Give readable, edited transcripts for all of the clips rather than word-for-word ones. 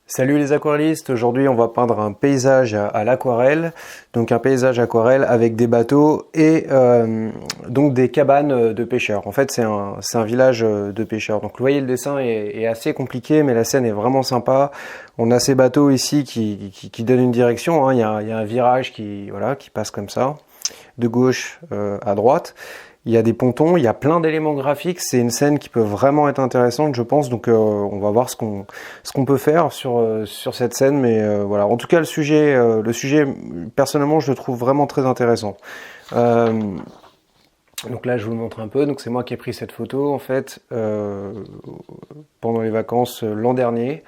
Salut les aquarellistes, aujourd'hui on va peindre un paysage à l'aquarelle, donc un paysage aquarelle avec des bateaux et donc des cabanes de pêcheurs. En fait c'est un village de pêcheurs, donc vous voyez le dessin est assez compliqué mais la scène est vraiment sympa. On a ces bateaux ici qui donnent une direction, hein. Il y a un virage qui passe comme ça, de gauche à droite. Il y a des pontons, il y a plein d'éléments graphiques, c'est une scène qui peut vraiment être intéressante je pense, donc on va voir ce qu'on peut faire sur cette scène, mais voilà. En tout cas le sujet personnellement je le trouve vraiment très intéressant. Donc là je vous le montre un peu, donc c'est moi qui ai pris cette photo en fait pendant les vacances l'an dernier.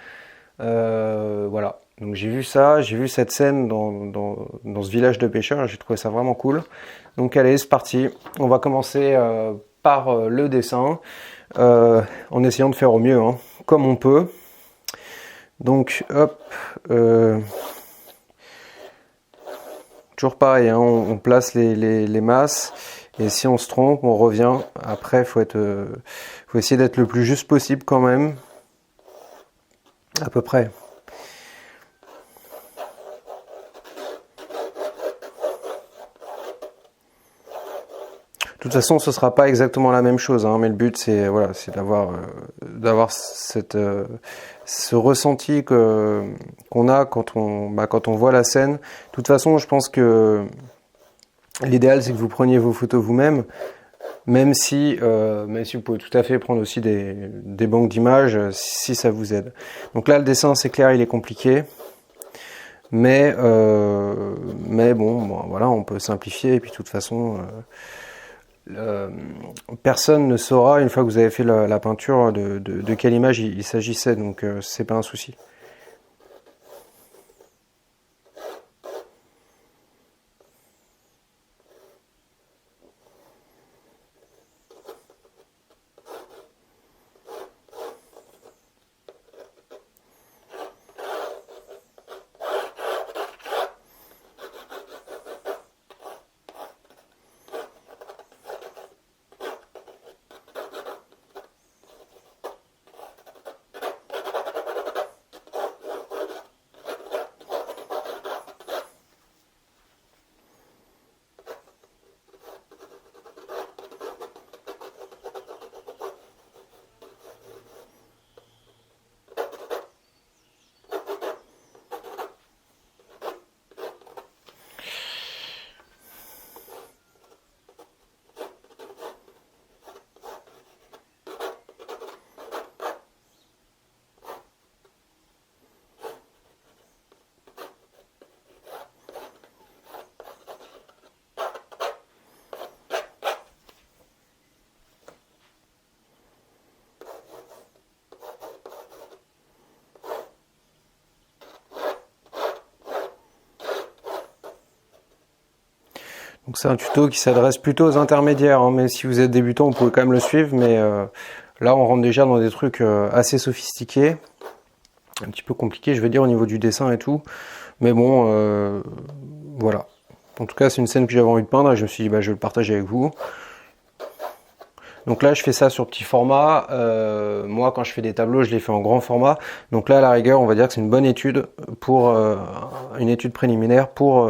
Voilà. Donc j'ai vu ça, j'ai vu cette scène dans ce village de pêcheurs, j'ai trouvé ça vraiment cool. Donc allez, c'est parti. On va commencer par le dessin, en essayant de faire au mieux, hein, comme on peut. Donc hop, toujours pareil, hein, on place les masses, et si on se trompe, on revient. Après, faut essayer d'être le plus juste possible quand même, à peu près. De toute façon, ce sera pas exactement la même chose, hein, mais le but c'est voilà, c'est d'avoir ce ressenti qu'on a quand on voit la scène. De toute façon, je pense que l'idéal c'est que vous preniez vos photos vous-même, même si vous pouvez tout à fait prendre aussi des banques d'images si ça vous aide. Donc là, le dessin c'est clair, il est compliqué. Mais bon, voilà, on peut simplifier et puis de toute façon. Personne ne saura une fois que vous avez fait la peinture de quelle image il s'agissait, donc c'est pas un souci. Donc c'est un tuto qui s'adresse plutôt aux intermédiaires, hein, mais si vous êtes débutant, vous pouvez quand même le suivre, mais là on rentre déjà dans des trucs assez sophistiqués, un petit peu compliqués, je veux dire, au niveau du dessin et tout, mais bon, voilà. En tout cas, c'est une scène que j'avais envie de peindre et je me suis dit, bah, je vais le partager avec vous. Donc là, je fais ça sur petit format. Moi, quand je fais des tableaux, je les fais en grand format. Donc là, à la rigueur, on va dire que c'est une bonne étude pour une étude préliminaire pour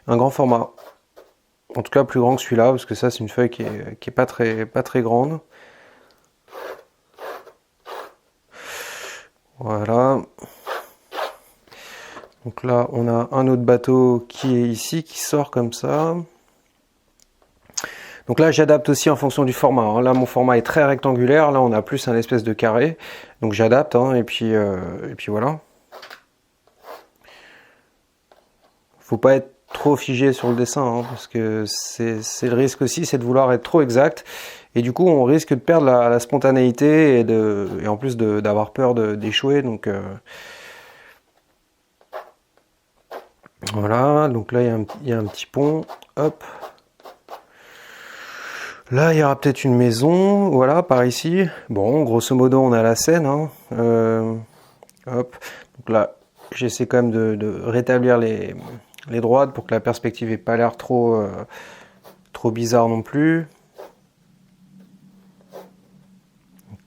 un grand format. En tout cas, plus grand que celui-là, parce que ça, c'est une feuille qui est pas très grande. Voilà. Donc là, on a un autre bateau qui est ici, qui sort comme ça. Donc là, j'adapte aussi en fonction du format, hein. Là, mon format est très rectangulaire. Là, on a plus un espèce de carré. Donc j'adapte, hein, et puis voilà. Faut pas être trop figé sur le dessin, hein, parce que c'est le risque aussi, c'est de vouloir être trop exact. Et du coup, on risque de perdre la spontanéité et en plus d'avoir peur d'échouer. Donc voilà, donc là, il y a un petit pont. Hop. Là, il y aura peut-être une maison, voilà, par ici. Bon, grosso modo, on a la Seine, hein. Hop. Donc là, j'essaie quand même de rétablir les droites pour que la perspective n'ait pas l'air trop bizarre non plus.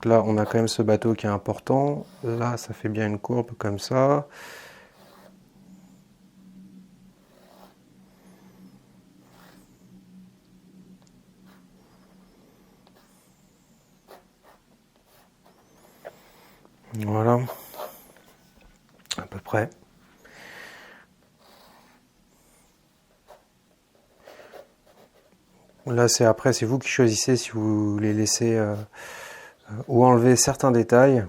Là, on a quand même ce bateau qui est important. Là, ça fait bien une courbe comme ça. Voilà, à peu près. Là, c'est vous qui choisissez si vous voulez laisser ou enlever certains détails.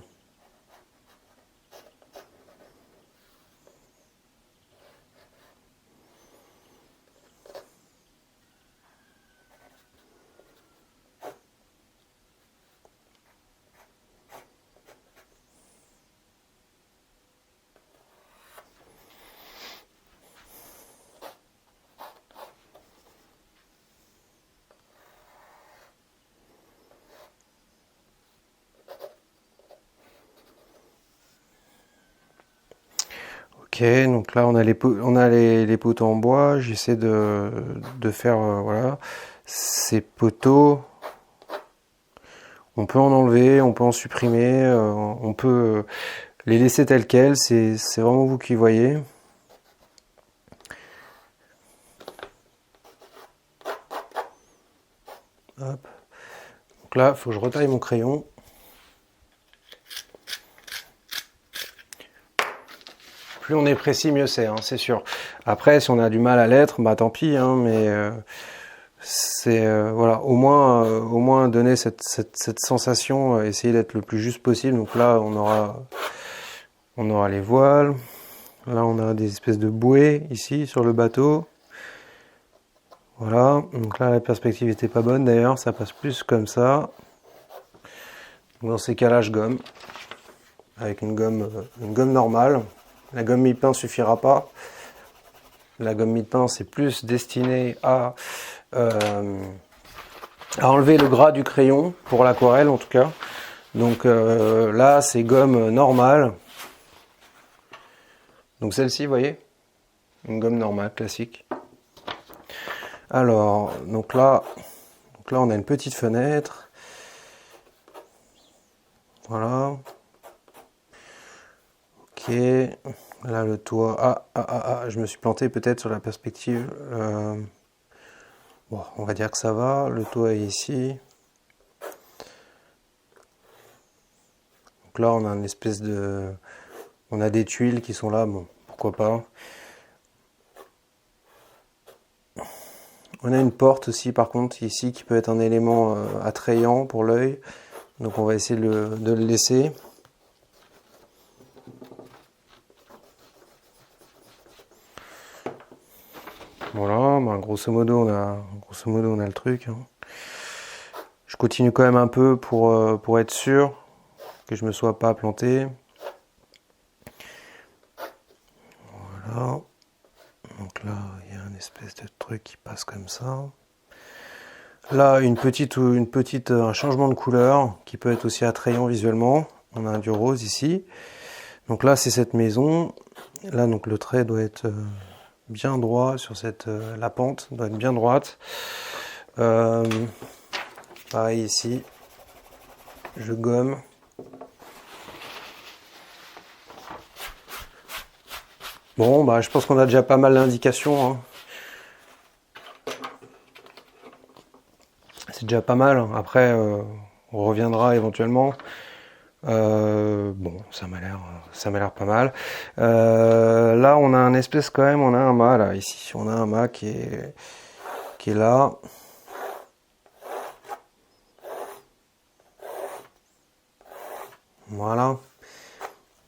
Ok, donc là on a les poteaux en bois. J'essaie de faire voilà ces poteaux. On peut en enlever, on peut en supprimer, on peut les laisser tels quels. C'est vraiment vous qui voyez. Hop. Donc là, il faut que je retaille mon crayon. Plus on est précis, mieux c'est, hein, c'est sûr. Après, si on a du mal à l'être, bah tant pis, hein, mais c'est voilà, au moins donner cette sensation, essayer d'être le plus juste possible. Donc là, on aura les voiles. Là, on a des espèces de bouées ici sur le bateau. Voilà. Donc là, la perspective était pas bonne d'ailleurs. Ça passe plus comme ça. Dans ces cas-là, je gomme avec une gomme normale. La gomme mi-pain suffira pas. La gomme mi-pain, c'est plus destiné à enlever le gras du crayon, pour l'aquarelle en tout cas. Donc là, c'est gomme normale. Donc celle-ci, vous voyez, une gomme normale, classique. Alors, donc là, on a une petite fenêtre. Voilà. Ok. Là, le toit. Je me suis planté peut-être sur la perspective. Bon, on va dire que ça va. Le toit est ici. Donc là, on a une espèce de... On a des tuiles qui sont là. Bon, pourquoi pas. On a une porte aussi, par contre, ici, qui peut être un élément attrayant pour l'œil. Donc on va essayer de le laisser. Voilà, bah, grosso modo on a le truc. Hein. Je continue quand même un peu pour être sûr que je me sois pas planté. Voilà. Donc là, il y a une espèce de truc qui passe comme ça. Là, un changement de couleur qui peut être aussi attrayant visuellement. On a du rose ici. Donc là, c'est cette maison. Là, donc le trait doit être bien droit sur la pente doit être bien droite. Pareil ici, je gomme. Bon, bah je pense qu'on a déjà pas mal d'indications. Hein. C'est déjà pas mal. Après, on reviendra éventuellement. Bon, ça m'a l'air pas mal. Là, on a un espèce quand même, on a un mât là ici. On a un mât qui est là. Voilà.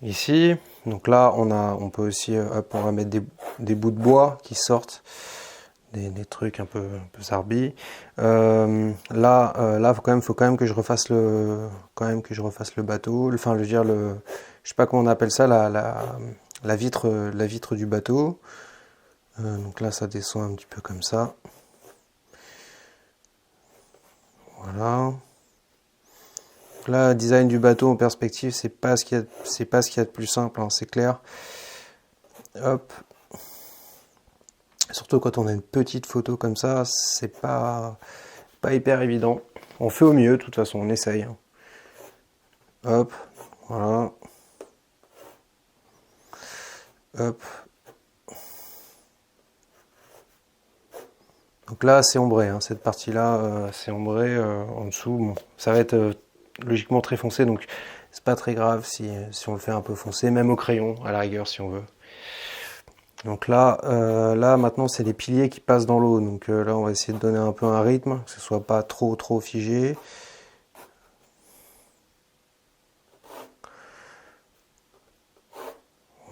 Ici, donc là, on peut aussi, on va mettre des bouts de bois qui sortent, des trucs un peu zarbi. Là, faut quand même que je refasse le bateau. Enfin, je veux dire je sais pas comment on appelle ça, la vitre du bateau. Donc là, ça descend un petit peu comme ça. Voilà. Là, design du bateau en perspective, c'est pas ce qu'il y a de plus simple, hein, c'est clair. Hop. Surtout quand on a une petite photo comme ça, c'est pas hyper évident. On fait au mieux, de toute façon, on essaye. Hop, voilà. Hop. Donc là, c'est ombré, hein. Cette partie-là, c'est ombré. En dessous, bon, ça va être logiquement très foncé, donc c'est pas très grave si on le fait un peu foncé, même au crayon, à la rigueur, si on veut. Donc là, maintenant, c'est les piliers qui passent dans l'eau. Donc là, on va essayer de donner un peu un rythme, que ce soit pas trop figé.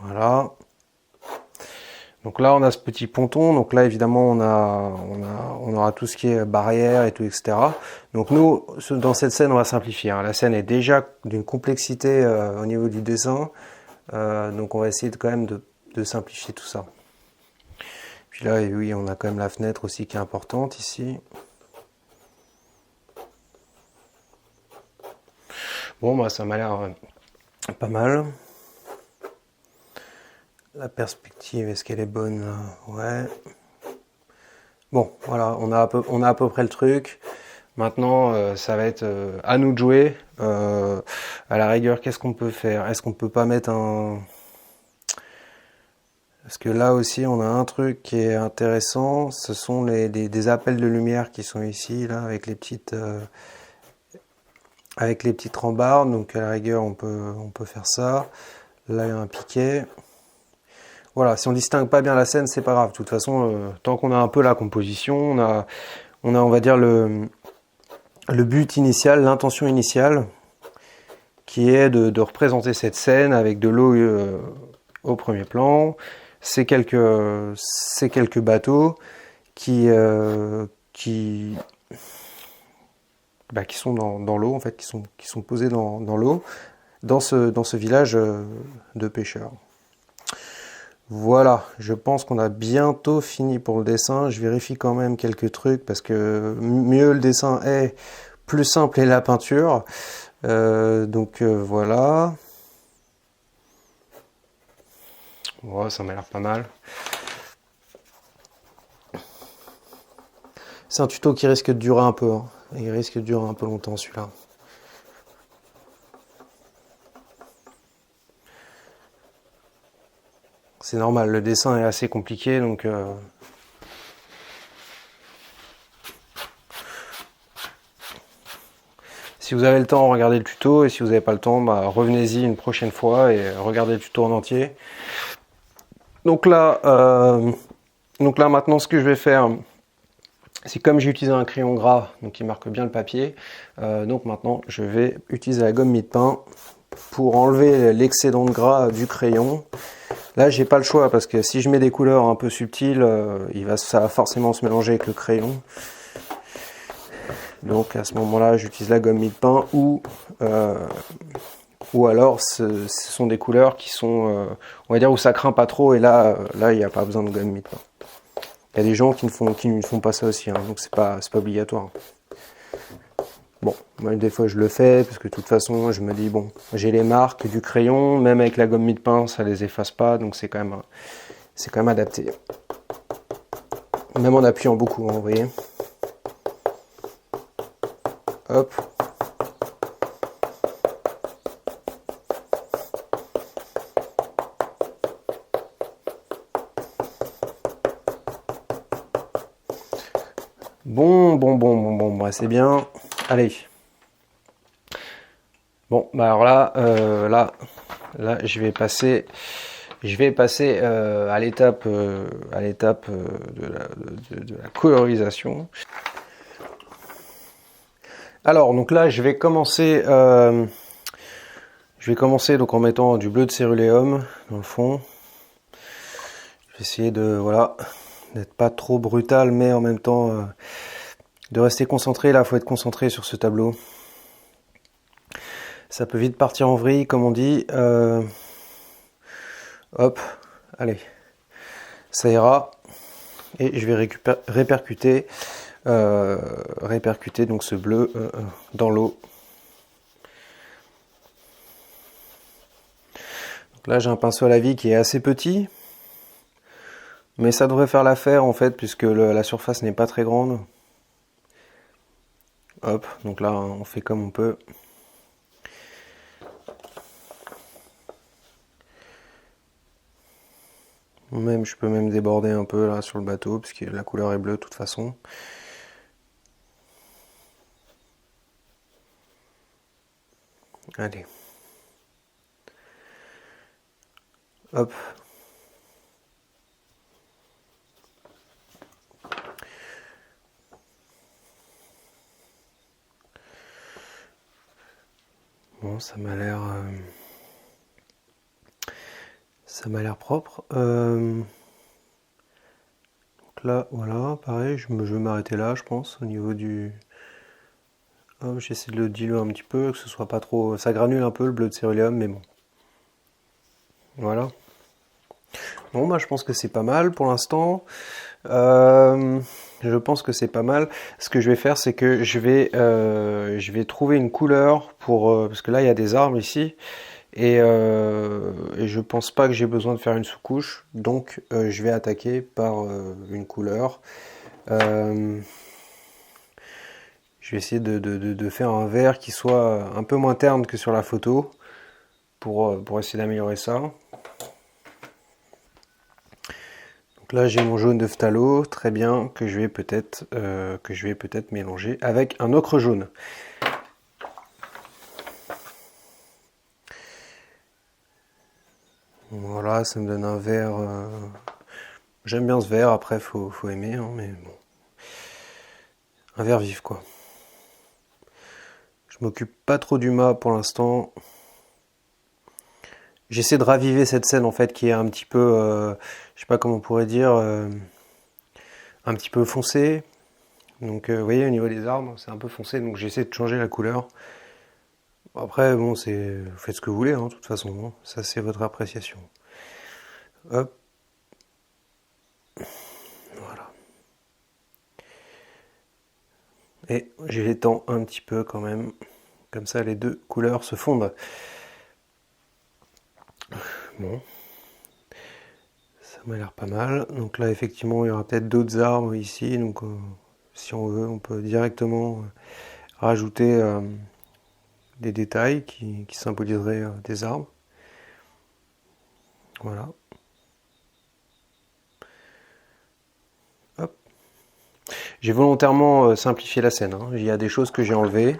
Voilà. Donc là, on a ce petit ponton. Donc là, évidemment, on aura tout ce qui est barrière et tout, etc. Donc nous, dans cette scène, on va simplifier, hein. La scène est déjà d'une complexité au niveau du dessin. Donc on va essayer quand même de simplifier tout ça. Puis là, oui, on a quand même la fenêtre aussi qui est importante ici. Bon, bah ça m'a l'air pas mal. La perspective, est-ce qu'elle est bonne là? Ouais. Bon, voilà, on a à peu près le truc. Maintenant, ça va être à nous de jouer. À la rigueur, qu'est-ce qu'on peut faire? Est-ce qu'on peut pas mettre un... Parce que là aussi, on a un truc qui est intéressant. Ce sont des appels de lumière qui sont ici, là, avec les petites rambardes. Donc à la rigueur, on peut faire ça. Là, il y a un piquet. Voilà, si on distingue pas bien la scène, c'est pas grave. De toute façon, tant qu'on a un peu la composition, on va dire le but initial, l'intention initiale, qui est de représenter cette scène avec de l'eau au premier plan, ces quelques bateaux qui sont dans l'eau, en fait, qui sont posés dans l'eau, dans ce village de pêcheurs. Voilà, je pense qu'on a bientôt fini pour le dessin. Je vérifie quand même quelques trucs parce que mieux le dessin est, plus simple est la peinture. Voilà. Ouais, ça m'a l'air pas mal. C'est un tuto qui risque de durer un peu, hein. Il risque de durer un peu longtemps celui-là. C'est normal, le dessin est assez compliqué, donc si vous avez le temps, regardez le tuto, et si vous n'avez pas le temps, bah, revenez-y une prochaine fois et regardez le tuto en entier. Donc là maintenant, ce que je vais faire, c'est comme j'ai utilisé un crayon gras, donc qui marque bien le papier, donc maintenant je vais utiliser la gomme mie-de-pain pour enlever l'excédent de gras du crayon. Là, j'ai pas le choix parce que si je mets des couleurs un peu subtiles, ça va forcément se mélanger avec le crayon. Donc à ce moment-là, j'utilise la gomme mie-de-pain ou alors ce sont des couleurs qui sont, on va dire, où ça craint pas trop, et là il n'y a pas besoin de gomme mie-de-pain. Il y a des gens qui ne font pas ça aussi, hein, donc c'est pas obligatoire. Bon, moi des fois je le fais parce que de toute façon je me dis bon, j'ai les marques du crayon, même avec la gomme mie-de-pain ça les efface pas, donc c'est quand même adapté. Même en appuyant beaucoup, hein, vous voyez. Hop. Bon, bah, c'est bien. Allez. Bon, bah alors là, je vais passer à l'étape de la colorisation. Alors, donc là, je vais commencer donc en mettant du bleu de céruléum dans le fond. Je vais essayer d'être pas trop brutal, mais en même temps de rester concentré. Là, faut être concentré sur ce tableau. Ça peut vite partir en vrille, comme on dit. Hop, allez, ça ira. Et je vais répercuter donc ce bleu dans l'eau. Donc là, j'ai un pinceau à la vie qui est assez petit, mais ça devrait faire l'affaire en fait, puisque la surface n'est pas très grande. Hop, donc là, on fait comme on peut. Même, je peux même déborder un peu là sur le bateau, parce que la couleur est bleue de toute façon. Allez. Hop. Bon, ça m'a l'air propre. Donc là, voilà, pareil, je vais m'arrêter là, je pense, au niveau du... Hop, j'essaie de le diluer un petit peu, que ce soit pas trop... Ça granule un peu le bleu de céruléum, mais bon. Voilà. Bon, bah, je pense que c'est pas mal pour l'instant. Je pense que c'est pas mal. Ce que je vais faire, c'est que je vais trouver une couleur pour... parce que là, il y a des arbres ici. Et je pense pas que j'ai besoin de faire une sous-couche. Donc, je vais attaquer par une couleur. Je vais essayer de faire un vert qui soit un peu moins terne que sur la photo. Pour essayer d'améliorer ça. Là, j'ai mon jaune de phthalo, très bien, que je vais peut-être mélanger avec un ocre jaune. Voilà, ça me donne un vert. J'aime bien ce vert, après faut aimer, hein, mais bon. Un vert vif quoi. Je m'occupe pas trop du mât pour l'instant. J'essaie de raviver cette scène en fait qui est un petit peu, je sais pas comment on pourrait dire, un petit peu foncé. Donc vous voyez au niveau des arbres, c'est un peu foncé, donc j'essaie de changer la couleur. Après bon, vous faites ce que vous voulez, hein, de toute façon, hein. Ça c'est votre appréciation. Hop. Voilà. Et j'ai l'étends un petit peu quand même. Comme ça les deux couleurs se fondent. Bon. Ça m'a l'air pas mal. Donc là effectivement il y aura peut-être d'autres arbres ici. Donc si on veut on peut directement rajouter des détails qui symboliseraient des arbres. Voilà. Hop. J'ai volontairement simplifié la scène, hein. Il y a des choses que j'ai enlevées.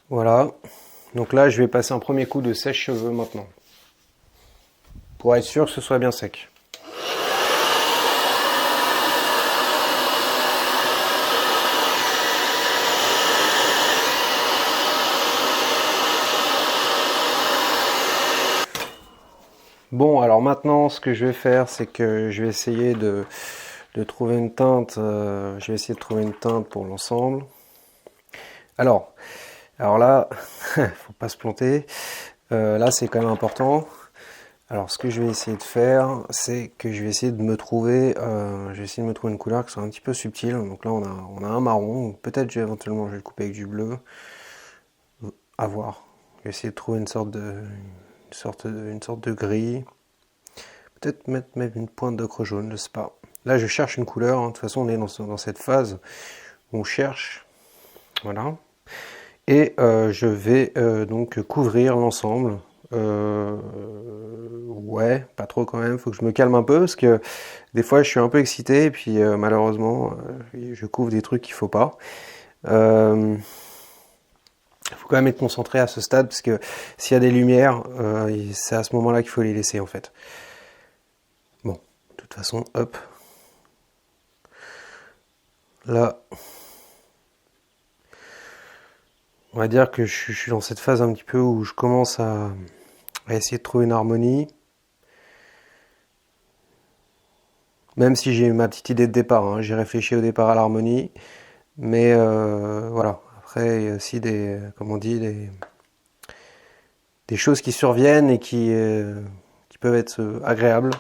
Voilà. Donc là, je vais passer un premier coup de sèche-cheveux maintenant. Pour être sûr que ce soit bien sec. Bon, alors maintenant, ce que je vais faire, c'est que je vais essayer de trouver une teinte. Je vais essayer de trouver une teinte pour l'ensemble. Alors là, faut pas se planter. Là, c'est quand même important. Alors, ce que je vais essayer de faire, c'est que je vais essayer de me trouver, une couleur qui soit un petit peu subtile. Donc là, on a un marron. Peut-être, éventuellement, je vais le couper avec du bleu. À voir. Je vais essayer de trouver une sorte de gris. Peut-être mettre même une pointe d'ocre jaune, je sais pas. Là, je cherche une couleur. Hein. De toute façon, on est dans cette phase où on cherche. Voilà. Et je vais donc couvrir l'ensemble. Ouais, pas trop quand même. Faut que je me calme un peu parce que des fois, je suis un peu excité et puis malheureusement, je couvre des trucs qu'il faut pas. Il faut quand même être concentré à ce stade parce que s'il y a des lumières, c'est à ce moment-là qu'il faut les laisser en fait. Bon, de toute façon, hop. Là, on va dire que je suis dans cette phase un petit peu où je commence à essayer de trouver une harmonie. Même si j'ai ma petite idée de départ, hein. J'ai réfléchi au départ à l'harmonie. Mais voilà, après il y a aussi comme on dit, des choses qui surviennent et qui peuvent être agréables.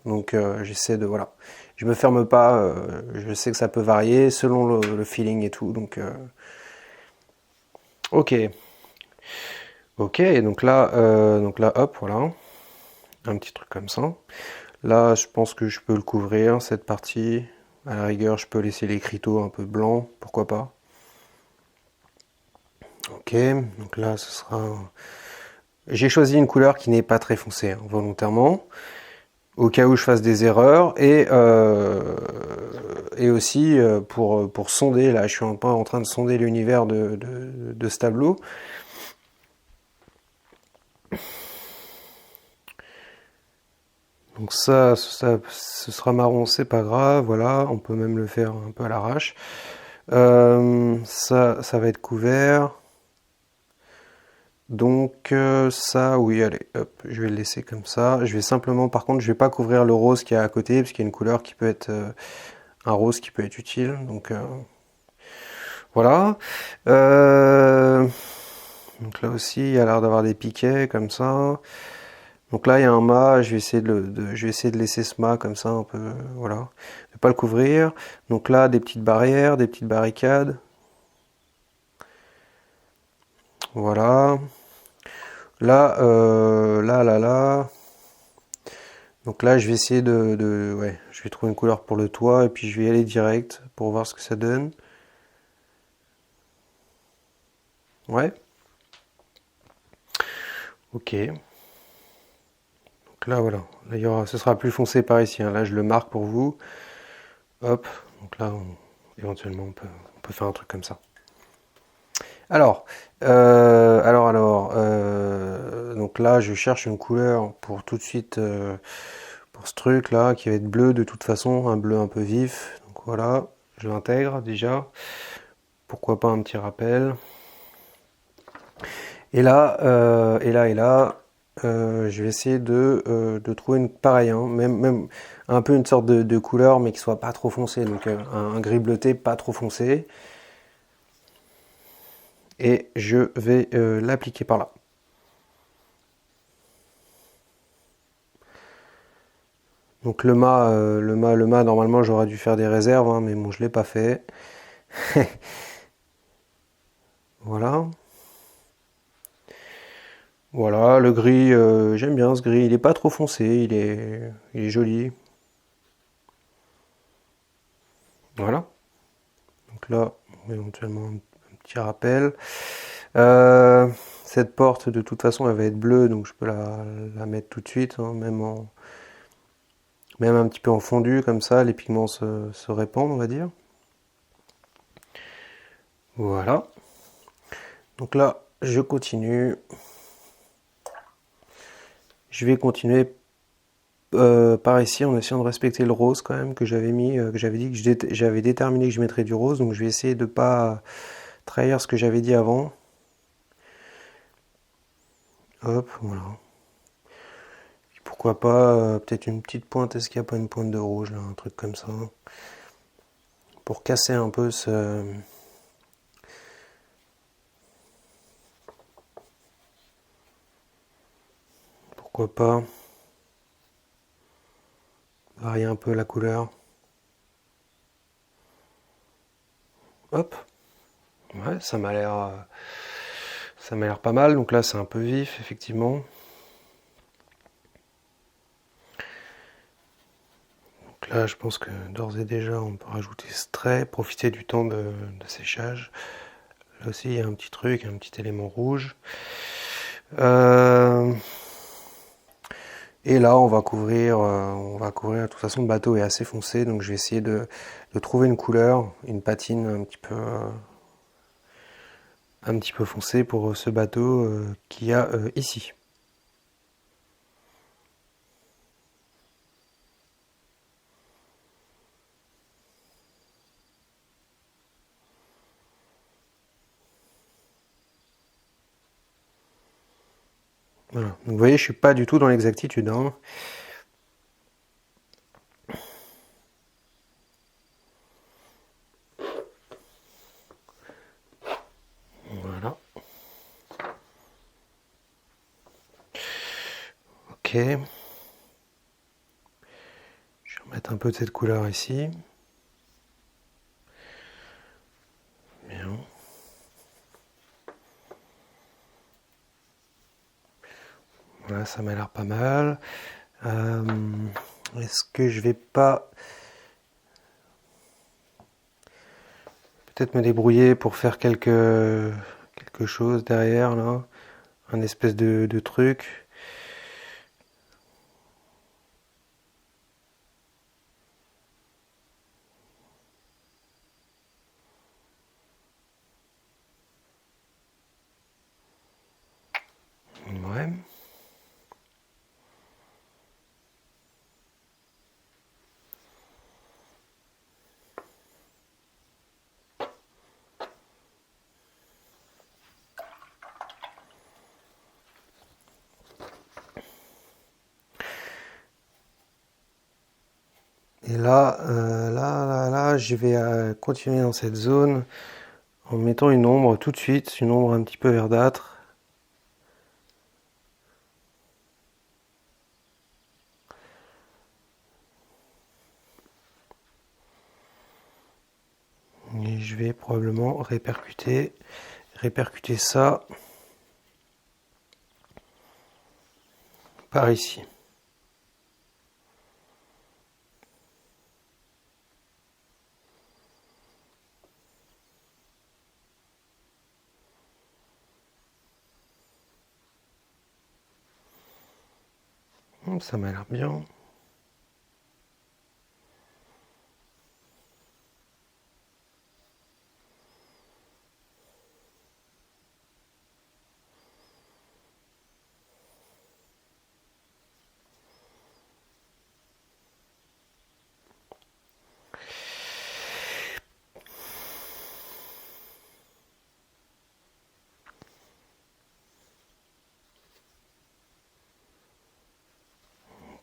Donc j'essaie de, voilà. Je me ferme pas, je sais que ça peut varier selon le feeling et tout. Donc ok. Ok, donc là, hop, voilà. Un petit truc comme ça. Là, je pense que je peux le couvrir, cette partie. À la rigueur, je peux laisser l'écriteau un peu blanc, pourquoi pas. Ok, donc là, ce sera j'ai choisi une couleur qui n'est pas très foncée, hein, volontairement, au cas où je fasse des erreurs, et aussi pour sonder, là je suis un peu en train de sonder l'univers de ce tableau. Donc ça, ce sera marron, c'est pas grave, voilà, on peut même le faire un peu à l'arrache. Ça va être couvert. Donc ça, oui, allez, hop, je vais le laisser comme ça. Je vais simplement, par contre, je vais pas couvrir le rose qui est à côté, parce qu'il y a une couleur qui peut être, un rose qui peut être utile. Donc voilà. Donc là aussi, il y a l'air d'avoir des piquets comme ça. Donc là, il y a un mât, je vais essayer je vais essayer de laisser ce mât comme ça un peu, voilà, de pas le couvrir. Donc là, des petites barrières, des petites barricades. Voilà. Là, là. Donc là, je vais essayer ouais, je vais trouver une couleur pour le toit et puis je vais y aller direct pour voir ce que ça donne. Ouais. Ok. Donc là, voilà. Là, ce sera plus foncé par ici, hein. Là, je le marque pour vous. Hop. Donc là, éventuellement, on peut faire un truc comme ça. Alors, donc là, je cherche une couleur pour tout de suite, pour ce truc là, qui va être bleu de toute façon, un bleu un peu vif. Donc voilà, je l'intègre déjà. Pourquoi pas un petit rappel. Et là, je vais essayer de trouver une pareille, hein, même un peu une sorte de couleur, mais qui soit pas trop foncé. Donc un gris bleuté, pas trop foncé. Et je vais l'appliquer par là. Donc le mât, normalement j'aurais dû faire des réserves, hein, mais bon, je l'ai pas fait. Voilà. Voilà, le gris, j'aime bien ce gris. Il est pas trop foncé, il est joli. Voilà. Donc là, éventuellement un petit rappel. Euh, Cette porte, de toute façon, elle va être bleue, donc je peux la mettre tout de suite, hein, même un petit peu en fondu, comme ça, les pigments se répandent, on va dire. Voilà. Donc là, je continue. Je vais continuer par ici en essayant de respecter le rose quand même que j'avais mis, que j'avais dit que j'avais déterminé que je mettrais du rose. Donc je vais essayer de pas trahir ce que j'avais dit avant. Hop, voilà. Et pourquoi pas peut-être une petite pointe. Est-ce qu'il n'y a pas une pointe de rouge là, un truc comme ça, pour casser un peu ce... Pourquoi pas varier un peu la couleur. Hop. Ouais, ça m'a l'air pas mal. Donc là, c'est un peu vif, effectivement. Donc là, je pense que d'ores et déjà, on peut rajouter ce trait, profiter du temps de séchage. Là aussi, il y a un petit truc, un petit élément rouge. Et là, on va couvrir. De toute façon, le bateau est assez foncé, donc je vais essayer de trouver une couleur, une patine un petit peu foncée pour ce bateau qu'il y a ici. Voilà. Donc, vous voyez, je suis pas du tout dans l'exactitude, hein. Voilà. Ok. Je vais remettre un peu de cette couleur ici. Bien. Voilà, ça m'a l'air pas mal. Est-ce que je vais pas peut-être me débrouiller pour faire quelque chose derrière là, un espèce de truc. Ouais. Et là, là, je vais continuer dans cette zone en mettant une ombre tout de suite, une ombre un petit peu verdâtre. Et je vais probablement répercuter ça par ici. Ça m'a l'air bien.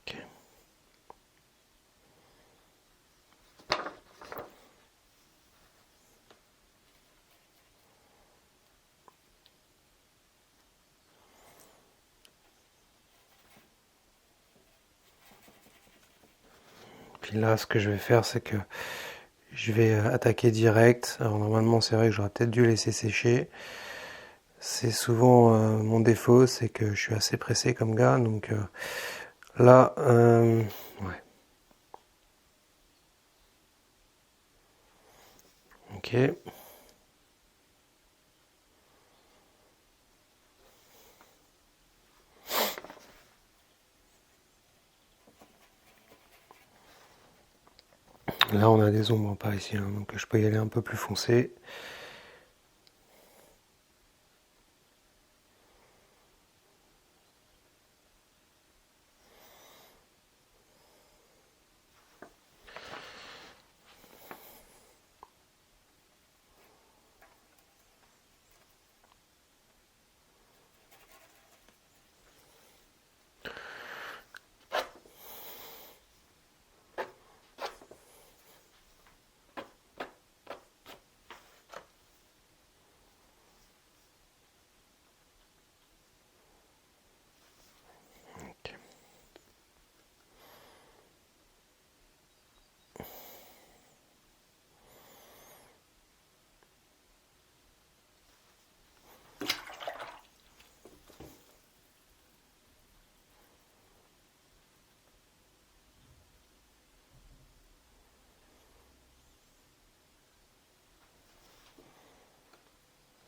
Ok. Puis là, ce que je vais faire, c'est que je vais attaquer direct. Alors normalement, c'est vrai que j'aurais peut-être dû laisser sécher. C'est souvent mon défaut, c'est que je suis assez pressé comme gars. Donc là, ouais. Ok. Là, on a des ombres par ici, hein, donc je peux y aller un peu plus foncé. Ok.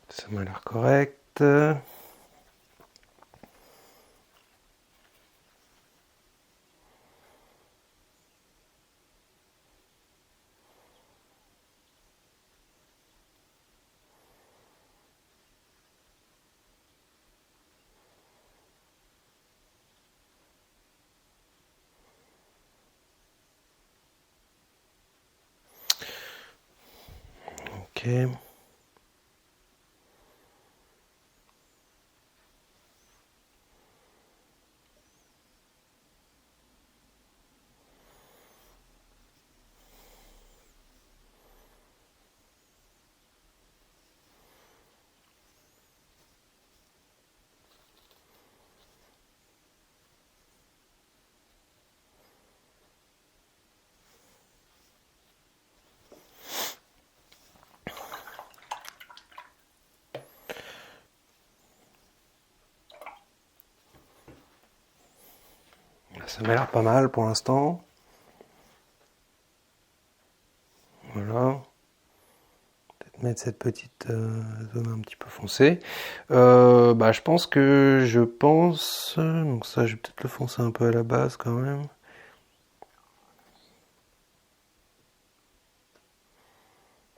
Ça m'a l'air correct. Ok. Ça m'a l'air pas mal pour l'instant. Voilà. Peut-être mettre cette petite zone un petit peu foncée. Je pense, donc ça je vais peut-être le foncer un peu à la base quand même.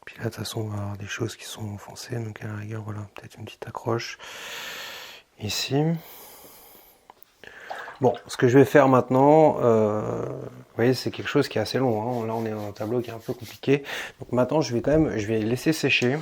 Puis là de toute façon on va avoir des choses qui sont foncées, donc à la rigueur voilà, peut-être une petite accroche ici. Bon, ce que je vais faire maintenant, vous voyez, c'est quelque chose qui est assez long, hein. Là on est dans un tableau qui est un peu compliqué. Donc maintenant je vais laisser sécher.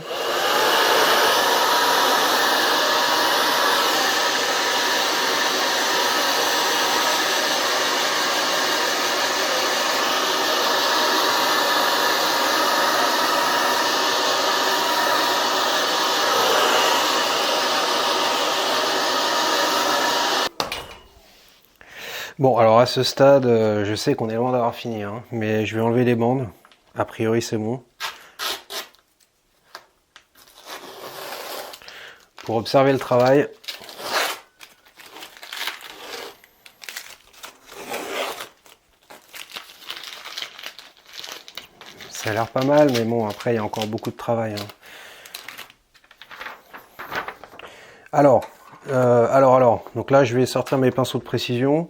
Bon, alors à ce stade, je sais qu'on est loin d'avoir fini, hein, mais je vais enlever les bandes. A priori, c'est bon. Pour observer le travail. Ça a l'air pas mal, mais bon, après, il y a encore beaucoup de travail, hein. Alors, donc là, je vais sortir mes pinceaux de précision.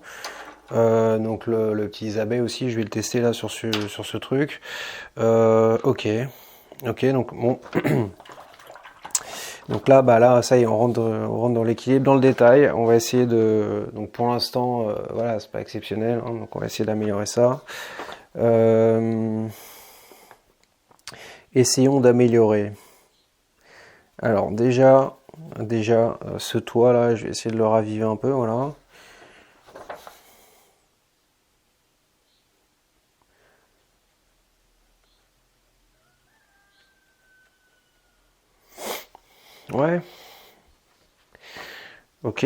Donc le petit Isabelle aussi, je vais le tester là sur ce truc. Ok, donc bon. Donc là, là, ça y est, on rentre dans l'équilibre, dans le détail. On va essayer de, donc pour l'instant, voilà, c'est pas exceptionnel, hein, donc on va essayer d'améliorer ça. Essayons d'améliorer. Alors déjà, ce toit là, je vais essayer de le raviver un peu, voilà. Ouais. Ok,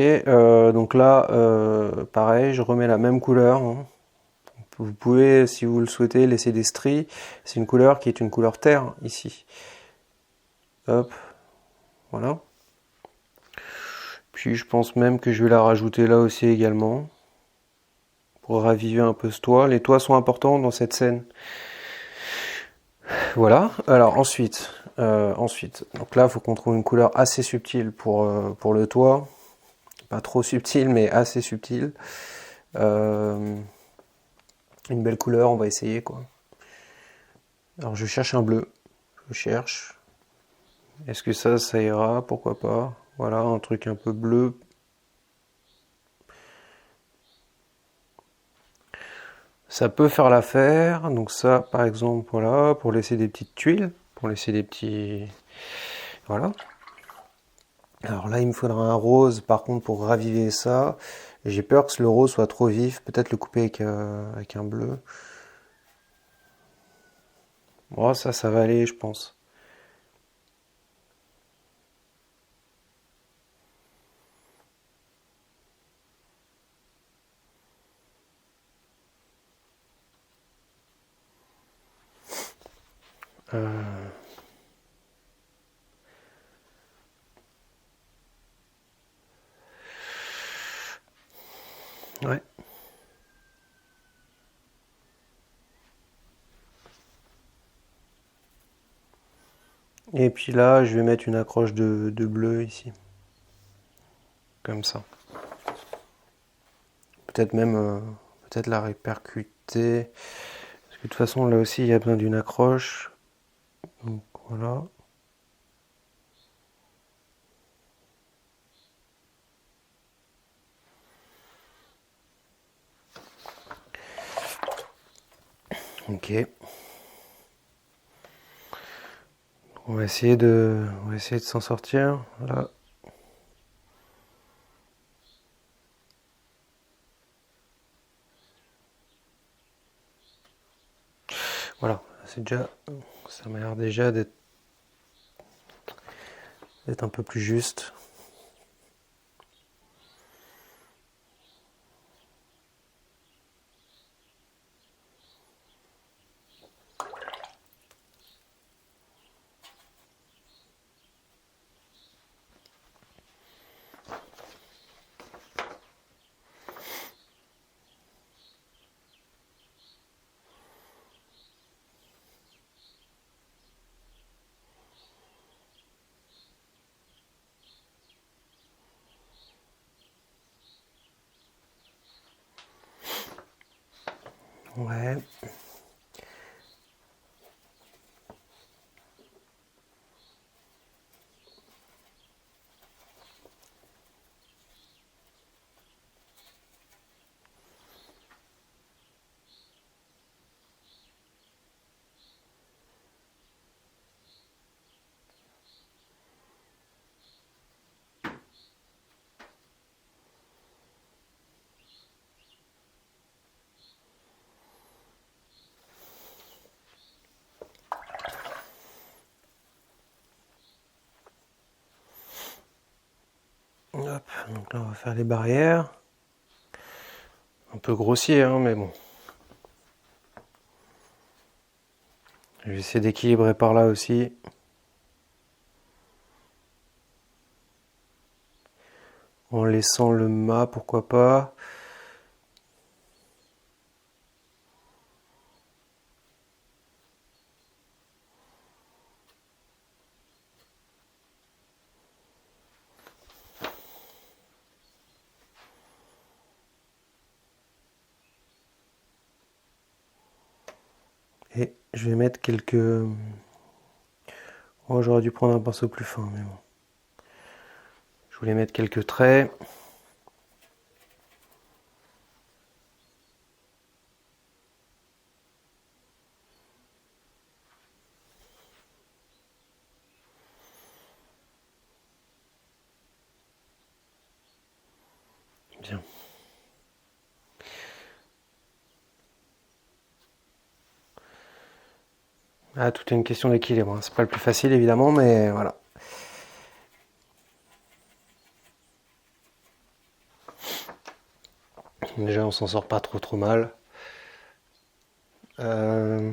donc là, pareil, je remets la même couleur, hein. Vous pouvez, si vous le souhaitez, laisser des stries. C'est une couleur qui est une couleur terre ici. Hop, voilà. Puis je pense même que je vais la rajouter là aussi également. Pour raviver un peu ce toit. Les toits sont importants dans cette scène. Voilà, alors ensuite, donc là il faut qu'on trouve une couleur assez subtile pour le toit. Pas trop subtile, mais assez subtile. Une belle couleur, on va essayer quoi. Alors je cherche un bleu. Je cherche. Est-ce que ça ira? Pourquoi pas? Voilà, un truc un peu bleu. Ça peut faire l'affaire. Donc ça, par exemple, voilà, pour laisser des petites tuiles, pour laisser des petits... Voilà. Alors là, il me faudra un rose, par contre, pour raviver ça. J'ai peur que le rose soit trop vif. Peut-être le couper avec un bleu. Bon, ça va aller, je pense. Ouais. Et puis là, je vais mettre une accroche de bleu ici. Comme ça. Peut-être même peut-être la répercuter. Parce que de toute façon, là aussi, il y a besoin d'une accroche. Donc voilà. Ok. On va essayer de s'en sortir. Là. Voilà, c'est déjà, ça m'a l'air déjà d'être un peu plus juste. Ouais. Hop, donc là on va faire les barrières. Un peu grossier, hein, mais bon. Je vais essayer d'équilibrer par là aussi. En laissant le mât, pourquoi pas. Et je vais mettre quelques... Oh, j'aurais dû prendre un pinceau plus fin, mais bon. Je voulais mettre quelques traits. Bien. Ah, tout est une question d'équilibre, hein. C'est pas le plus facile évidemment, mais voilà. Déjà, on s'en sort pas trop mal. Euh...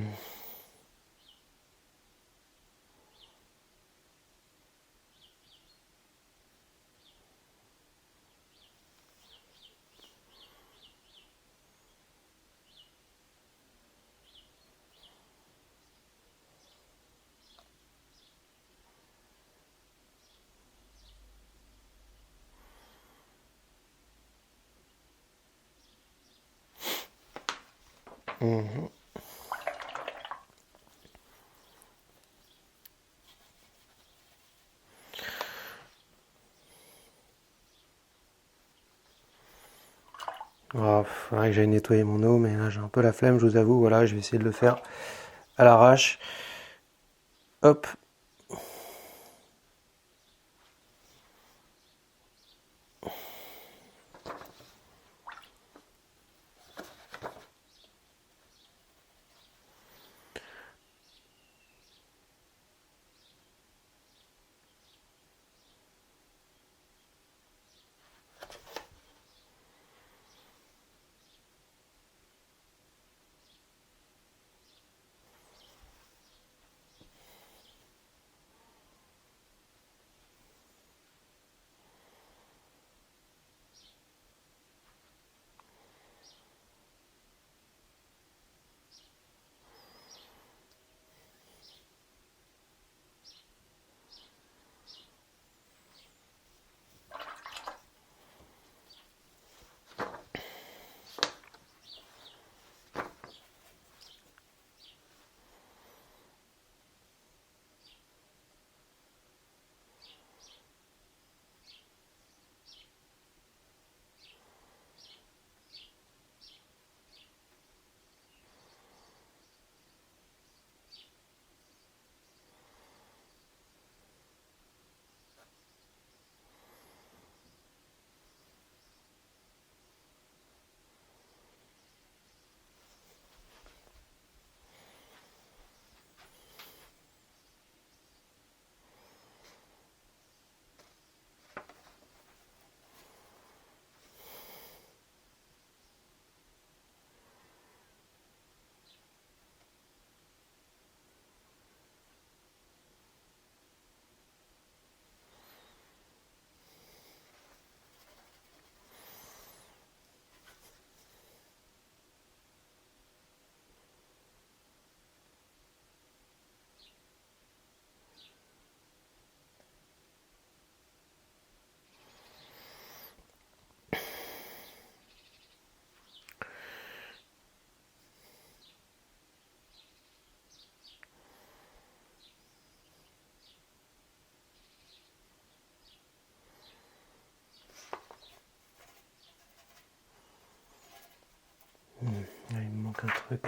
Mhm. Oh, faudrait que j'aille nettoyer mon eau, mais là j'ai un peu la flemme, je vous avoue. Voilà, je vais essayer de le faire à l'arrache. Hop. Il me manque un truc.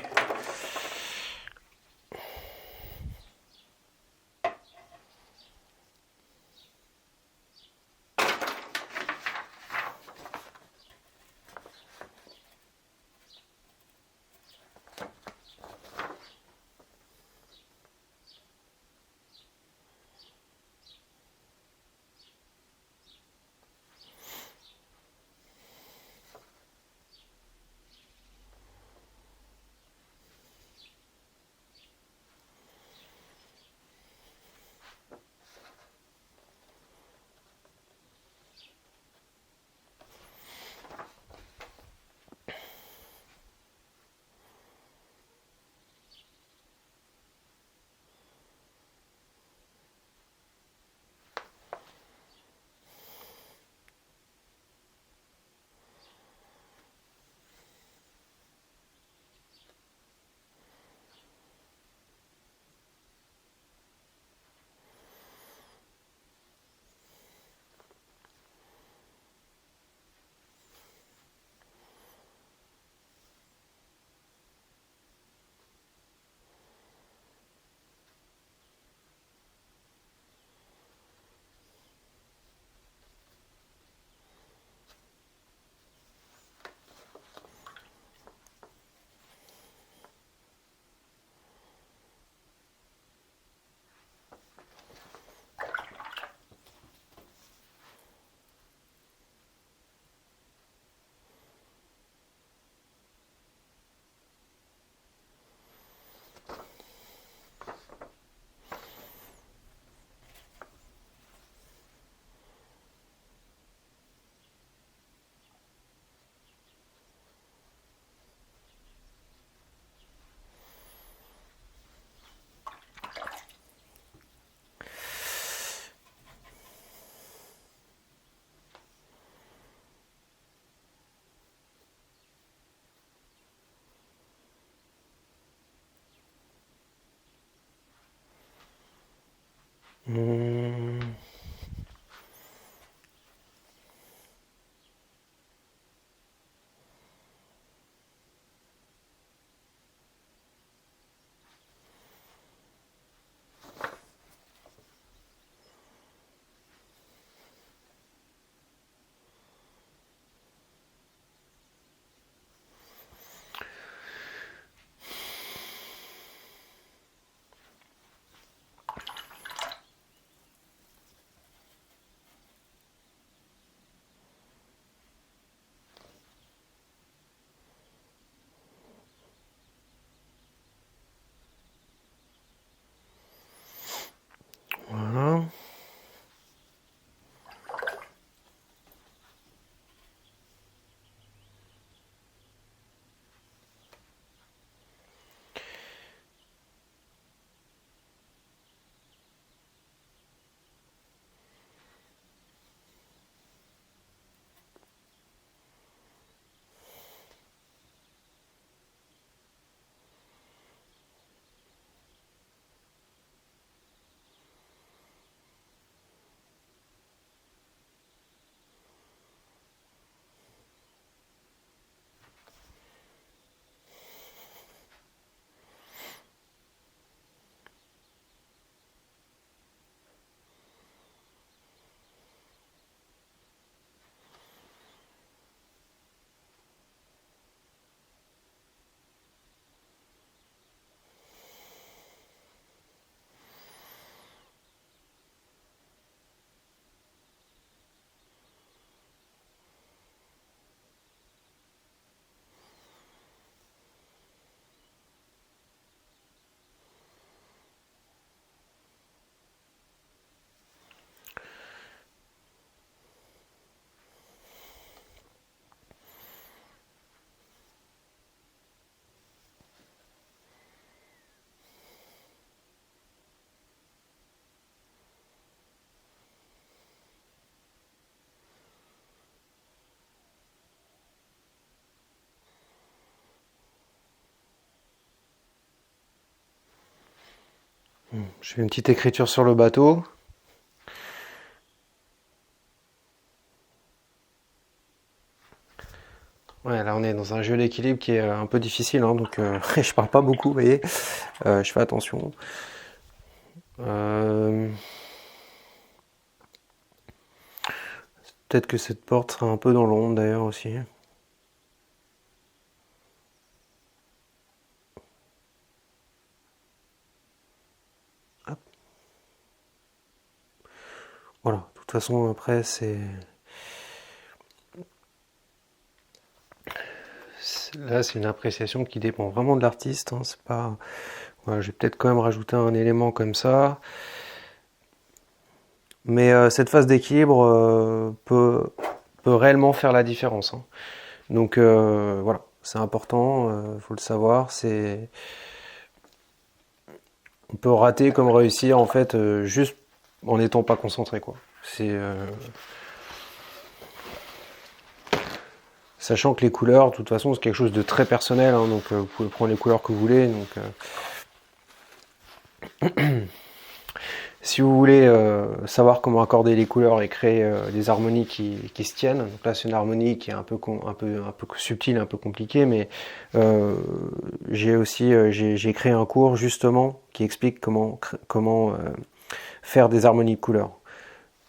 Voilà. Je fais une petite écriture sur le bateau. Ouais, là on est dans un jeu d'équilibre qui est un peu difficile, hein, donc je parle pas beaucoup, vous voyez. Je fais attention. Euh, Peut-être que cette porte sera un peu dans l'ombre d'ailleurs aussi. Hop. Voilà, de toute façon après là c'est une appréciation qui dépend vraiment de l'artiste, hein, c'est pas... Voilà, je vais peut-être quand même rajouter un élément comme ça. Mais cette phase d'équilibre peut réellement faire la différence, hein. Donc voilà, c'est important, faut le savoir. On peut rater comme réussir en fait juste en n'étant pas concentré, quoi. Sachant que les couleurs, de toute façon, c'est quelque chose de très personnel, hein, donc vous pouvez prendre les couleurs que vous voulez. Donc si vous voulez savoir comment accorder les couleurs et créer des harmonies qui se tiennent, donc là c'est une harmonie qui est un peu subtile, un peu compliquée, mais j'ai créé un cours justement qui explique comment faire des harmonies de couleurs.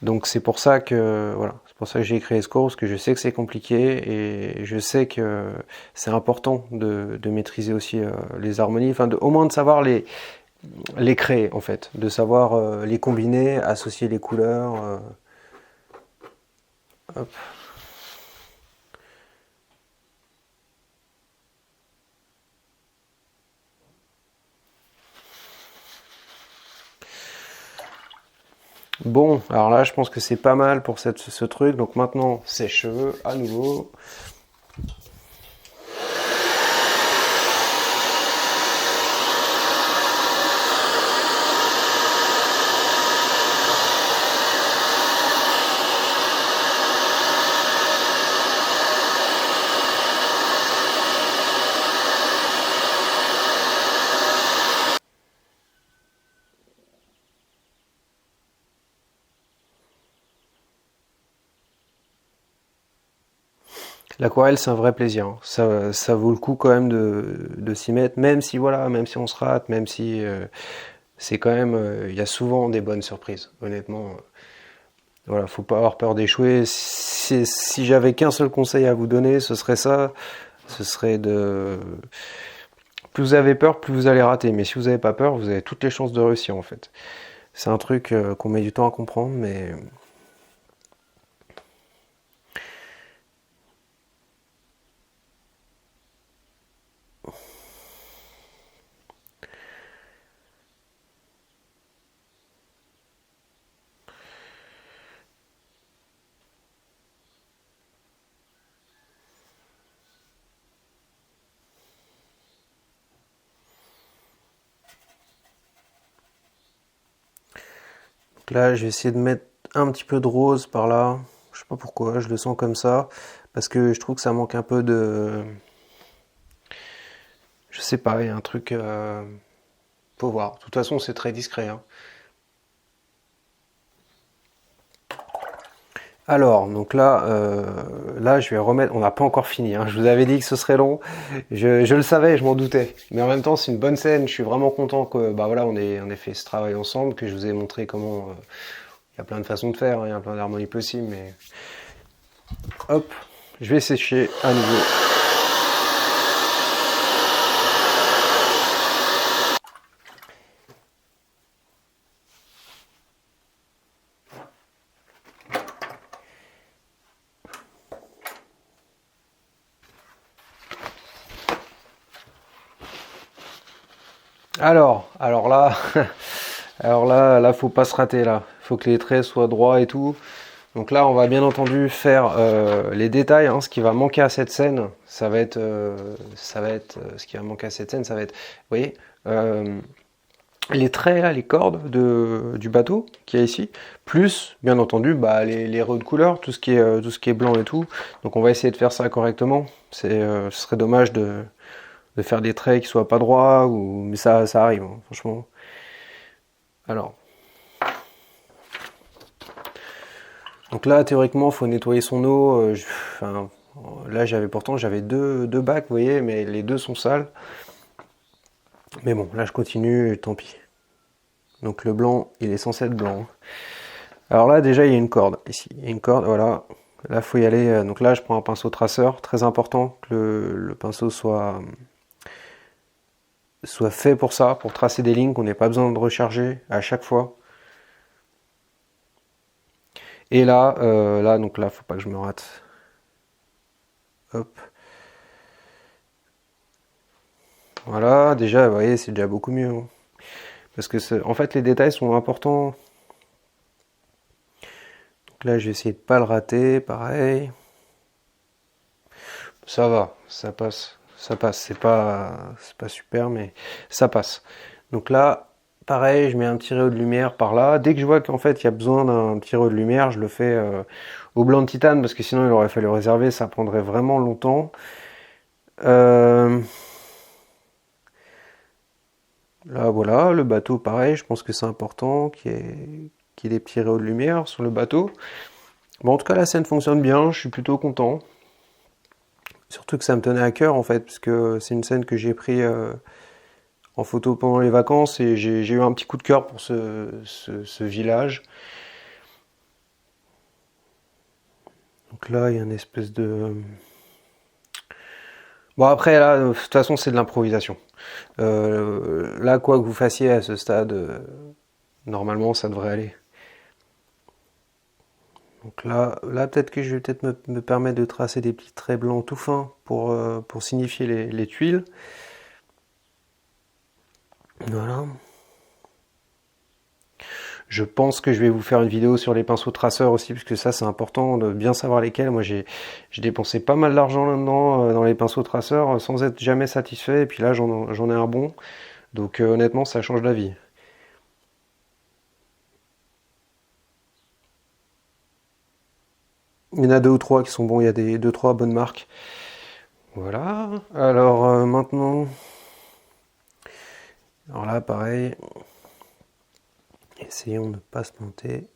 Donc c'est pour ça que voilà, c'est pour ça que j'ai créé ce cours, parce que je sais que c'est compliqué et je sais que c'est important de maîtriser aussi les harmonies, enfin au moins de savoir les créer en fait, de savoir les combiner, associer les couleurs. Hop. Bon, alors là je pense que c'est pas mal pour ce truc, donc maintenant sèche-cheveux à nouveau. L'aquarelle, c'est un vrai plaisir, hein. Ça vaut le coup quand même de s'y mettre, même si voilà, même si on se rate, même si c'est quand même, il y a souvent des bonnes surprises. Honnêtement, voilà, faut pas avoir peur d'échouer. Si j'avais qu'un seul conseil à vous donner, ce serait ça. Ce serait de plus vous avez peur, plus vous allez rater. Mais si vous n'avez pas peur, vous avez toutes les chances de réussir en fait. C'est un truc qu'on met du temps à comprendre, mais donc là, je vais essayer de mettre un petit peu de rose par là. Je sais pas pourquoi, je le sens comme ça. Parce que je trouve que ça manque un peu de... Je sais pas, il y a un truc... Faut voir. De toute façon, c'est très discret, hein. Alors, donc là, je vais remettre... On n'a pas encore fini, hein. Je vous avais dit que ce serait long. Je le savais, je m'en doutais. Mais en même temps, c'est une bonne scène. Je suis vraiment content que, bah voilà, on ait fait ce travail ensemble, que je vous ai montré comment... Il y a plein de façons de faire, hein, il y a plein d'harmonies possibles, mais... Hop, je vais sécher à nouveau. Alors là, là, faut pas se rater là. Faut que les traits soient droits et tout. Donc là, on va bien entendu faire les détails, hein. Ce qui va manquer à cette scène, ce qui va manquer à cette scène, ça va être, vous voyez, les traits là, les cordes du bateau qu'il y a ici, plus bien entendu, bah, les raies de couleur, tout ce qui est blanc et tout. Donc on va essayer de faire ça correctement. Ce serait dommage de faire des traits qui soient pas droits, mais ça arrive, hein, franchement. Alors, donc là, théoriquement, il faut nettoyer son eau. Enfin, Là, pourtant j'avais deux bacs, vous voyez, mais les deux sont sales. Mais bon, là je continue, tant pis. Donc le blanc, il est censé être blanc. Alors là, déjà, il y a une corde ici. Il y a une corde, voilà. Là, faut y aller. Donc là, je prends un pinceau traceur. Très important que le pinceau soit fait pour ça, pour tracer des lignes qu'on n'ait pas besoin de recharger à chaque fois. Et là, donc là, faut pas que je me rate. Hop. Voilà, déjà, vous voyez, c'est déjà beaucoup mieux. Hein. Parce que, en fait, les détails sont importants. Donc là, je vais essayer de pas le rater, pareil. Ça va, ça passe. Ça passe, c'est pas super, mais ça passe. Donc là, pareil, je mets un petit rayon de lumière par là. Dès que je vois qu'en fait il y a besoin d'un petit rayon de lumière, je le fais au blanc de titane parce que sinon il aurait fallu réserver, ça prendrait vraiment longtemps. Là voilà, le bateau pareil, je pense que c'est important qu'il y ait des petits rayons de lumière sur le bateau. Bon, en tout cas la scène fonctionne bien, je suis plutôt content. Surtout que ça me tenait à cœur en fait, parce que c'est une scène que j'ai pris en photo pendant les vacances et j'ai eu un petit coup de cœur pour ce village. Donc là, il y a une espèce de... Bon après là, de toute façon c'est de l'improvisation. Là, quoi que vous fassiez à ce stade, normalement ça devrait aller. Donc là peut-être que je vais peut-être me permettre de tracer des petits traits blancs tout fins pour signifier les tuiles. Voilà. Je pense que je vais vous faire une vidéo sur les pinceaux traceurs aussi, parce que ça c'est important de bien savoir lesquels. Moi j'ai dépensé pas mal d'argent là-dedans, dans les pinceaux traceurs, sans être jamais satisfait, et puis là j'en ai un bon. Donc honnêtement ça change la vie. Il y en a deux ou trois qui sont bons, il y a deux trois bonnes marques. Voilà. Alors maintenant, alors là pareil, essayons de ne pas se planter.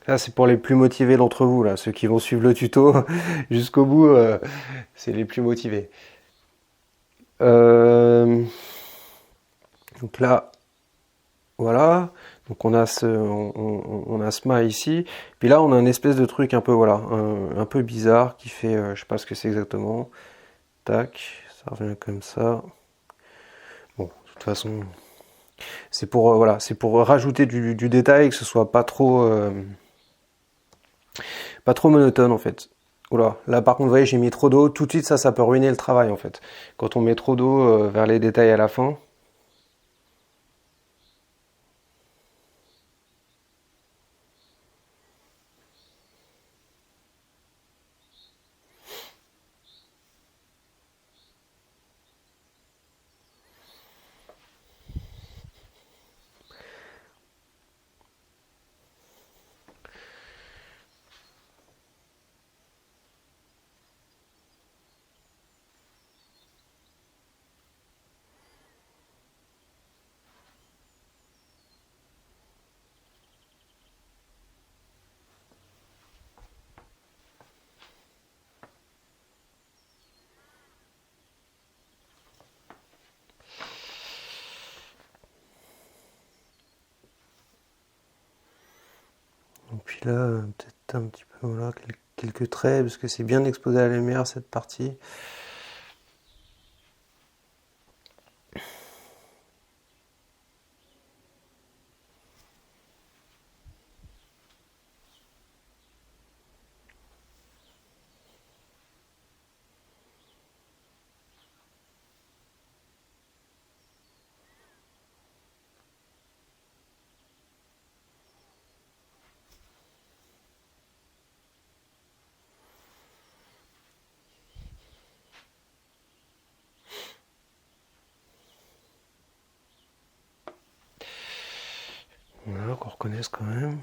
Là, c'est pour les plus motivés d'entre vous, là, ceux qui vont suivre le tuto jusqu'au bout, c'est les plus motivés. Donc là, voilà. Donc on a ce mât ici. Puis là, on a une espèce de truc un peu, voilà, un peu bizarre qui fait, je sais pas ce que c'est exactement. Tac, ça revient comme ça. Bon, de toute façon, c'est pour, voilà, c'est pour rajouter du détail, que ce soit pas trop monotone en fait. Oula, là par contre, vous voyez, j'ai mis trop d'eau. Tout de suite, ça peut ruiner le travail en fait. Quand on met trop d'eau vers les détails à la fin. Et puis là, peut-être un petit peu, voilà, quelques traits, parce que c'est bien exposé à la lumière cette partie. Voilà, qu'on reconnaisse quand même.